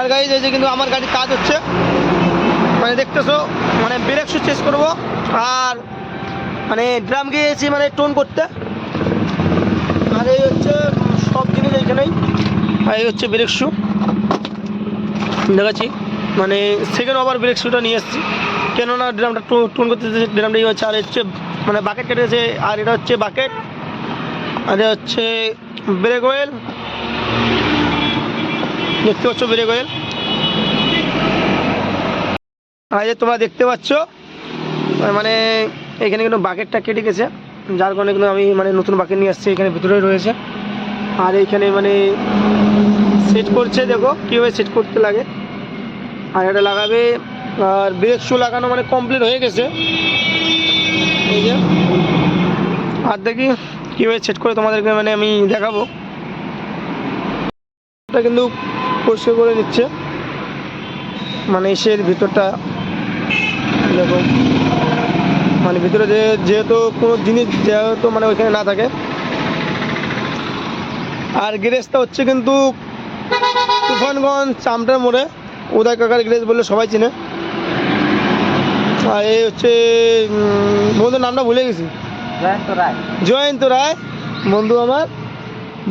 আর guys এই যে কিন্তু আমার গাড়ির কাজ হচ্ছে, মানে দেখতেছো, মানে ব্রেক শু চেঞ্জ করবো আর মানে ড্রাম গিয়েছি মানে টোন করতে। আর এই হচ্ছে সব জিনিস এইখানেই। আর এই হচ্ছে ব্রেক শু দেখাচ্ছি, মানে সেকেন্ড ওভার ব্রেক শুটা নিয়ে এসেছি, কেননা ড্রামটা টোন করতে ড্রামটা ইয়ে হচ্ছে। আর হচ্ছে মানে বাকেট কেটেছে, আর এটা হচ্ছে বাকেট, আর এটা হচ্ছে ব্রেক অয়েল, দেখতে পাচ্ছ ব্রেক অয়েল। আর যে তোমরা দেখতে পাচ্ছ মানে এখানে কিন্তু বাকেটটা কেটে গেছে, যার কারণে কিন্তু আমি মানে নতুন বাকেট নিয়ে আসছি, এখানে ভিতরে রয়েছে। আর এইখানে মানে সেট করছে, দেখো কীভাবে সেট করতে লাগে। আর এটা লাগাবে, আর ব্রেক শু লাগানো মানে কমপ্লিট হয়ে গেছে এই যে। আর দেখি কীভাবে সেট করে তোমাদেরকে মানে আমি দেখাবো। এটা কিন্তু পরিষ্কার করে নিচ্ছে, মানে এসের ভিতরটা দেখো, মানে ভিতরে যেহেতু কোনো জিনিস যেহেতু মানে ওইখানে না থাকে। আর গ্যারেজটা হচ্ছে কিন্তু তুফানগঞ্জ চামটার মোড়ে, উদয় কাকার গ্যারেজ বললে সবাই চিনে। আর এই হচ্ছে বন্ধুর নামটা ভুলে গেছি, জয়ন্ত রায় বন্ধু আমার।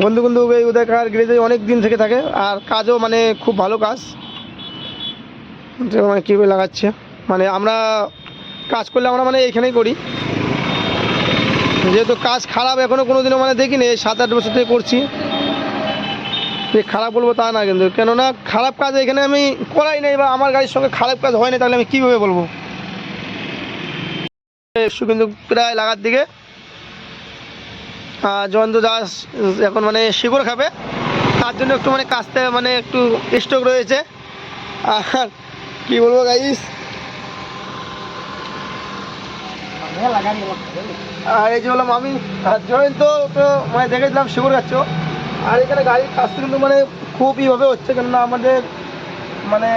বন্ধু কিন্তু এই উদয় কাকার গ্যারেজে অনেক দিন থেকে থাকে, আর কাজও মানে খুব ভালো কাজ, মানে কীভাবে লাগাচ্ছে। মানে আমরা কাজ করলে আমরা মানে এইখানেই করি, যেহেতু কাজ খারাপ এখনও কোনো দিনও মানে দেখিনি, এই 7-8 বছর থেকে করছি। যে খারাপ বলবো তা না, কিন্তু কেননা খারাপ কাজ এখানে আমি করাই নাই, বা আমার গাড়ির সঙ্গে খারাপ কাজ হয় না, তাহলে আমি কীভাবে বলবো। কিন্তু প্রায় লাগার দিকে, জয়ন্ত দাস এখন মানে শিকড় খাবে, তার জন্য একটু মানে কাজটা মানে একটু স্টক রয়েছে। আর কি বলবো গাইস, আর এই যে বললাম আমি, আর জয়ন্ত তো মানে দেখেছিলাম শিকড় খাচ্ছ। আর এখানে গাড়ির কাজটা কিন্তু মানে খুবইভাবে হচ্ছে, কেননা আমাদের মানে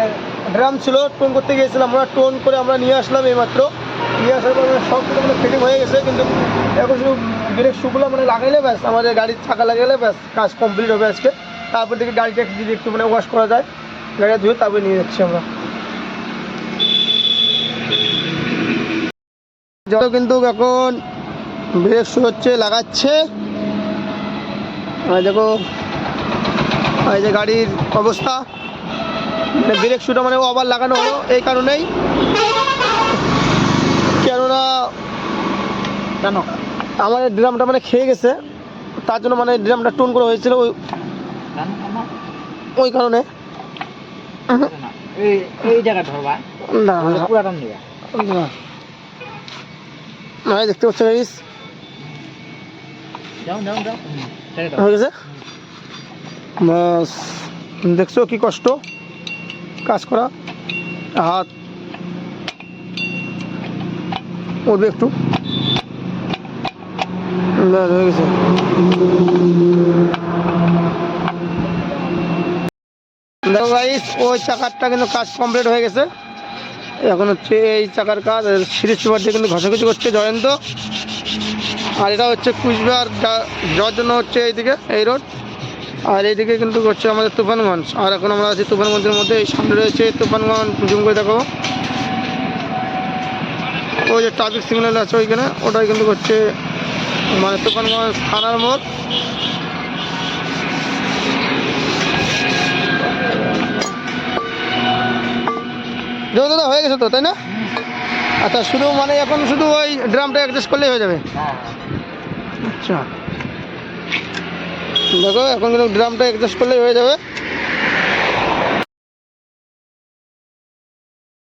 ড্রাম ছিল, টোন করতে গিয়েছিলাম আমরা, টোন করে আমরা নিয়ে আসলাম এইমাত্র। নিয়ে আসার পর সব কিছু মানে ফিটিং হয়ে গেছে, কিন্তু এখন শুধু ব্রেক শুগুলো মানে লাগাইলে ব্যাস, আমাদের গাড়ির চাকা লাগাইলে ব্যাস কাজ কমপ্লিট হবে আজকে। তারপর থেকে গাড়িটা যদি একটু মানে ওয়াশ করা যায়, গাড়িটা ধুয়ে তারপরে নিয়ে যাচ্ছি আমরা। যত কিন্তু এখন ব্রেক শু হচ্ছে, লাগাচ্ছে। দেখো এই যে গাড়ির অবস্থা, মানে ব্রেক শুটা মানে আবার লাগানো হলো এই কারণেই, কেননা কেন আমাদের ড্রামটা মানে খেয়ে গেছে, তার জন্য মানে ড্রামটা টোন করা হয়েছিল ওই কারণে। এই জায়গা ধরবা না, পুরাটা নিবা না, দেখতে পাচ্ছ গাইস হয়ে গেছে বাস। দেখছো কি কষ্ট কাজ করা, হাত উঠবে একটু, হয়ে গেছে। দেখো গাইস, ওই চাকারটা কিন্তু কাজ কমপ্লিট হয়ে গেছে, এখন হচ্ছে এই চাকার কাজ। সিরিজ সুপার দিয়ে কিন্তু ঘষাঘষি করছে জয়ন্ত। আর এটা হচ্ছে কুচবিহার যাওয়ার জন্য হচ্ছে এইদিকে এই রোড, আর এইদিকে কিন্তু হচ্ছে আমাদের তুফানগঞ্জ। আর এখন আমরা আছি তুফানগঞ্জের মধ্যে, এই সামনে রয়েছে তুফানগঞ্জ। জুম করে দেখো, ওই যে ট্রাফিক সিগন্যাল আছে ওইখানে, ওটাই কিন্তু হচ্ছে মানে তুফানগঞ্জ থানার মোড়। দাদা হয়ে গেছে তো, তাই না? আচ্ছা, শুধু মানে এখন শুধু ওই ড্রামটা অ্যাডজাস্ট করলেই হয়ে যাবে। আচ্ছা দেখো, এখন কিন্তু ড্রামটা অ্যাডজাস্ট করলেই হয়ে যাবে।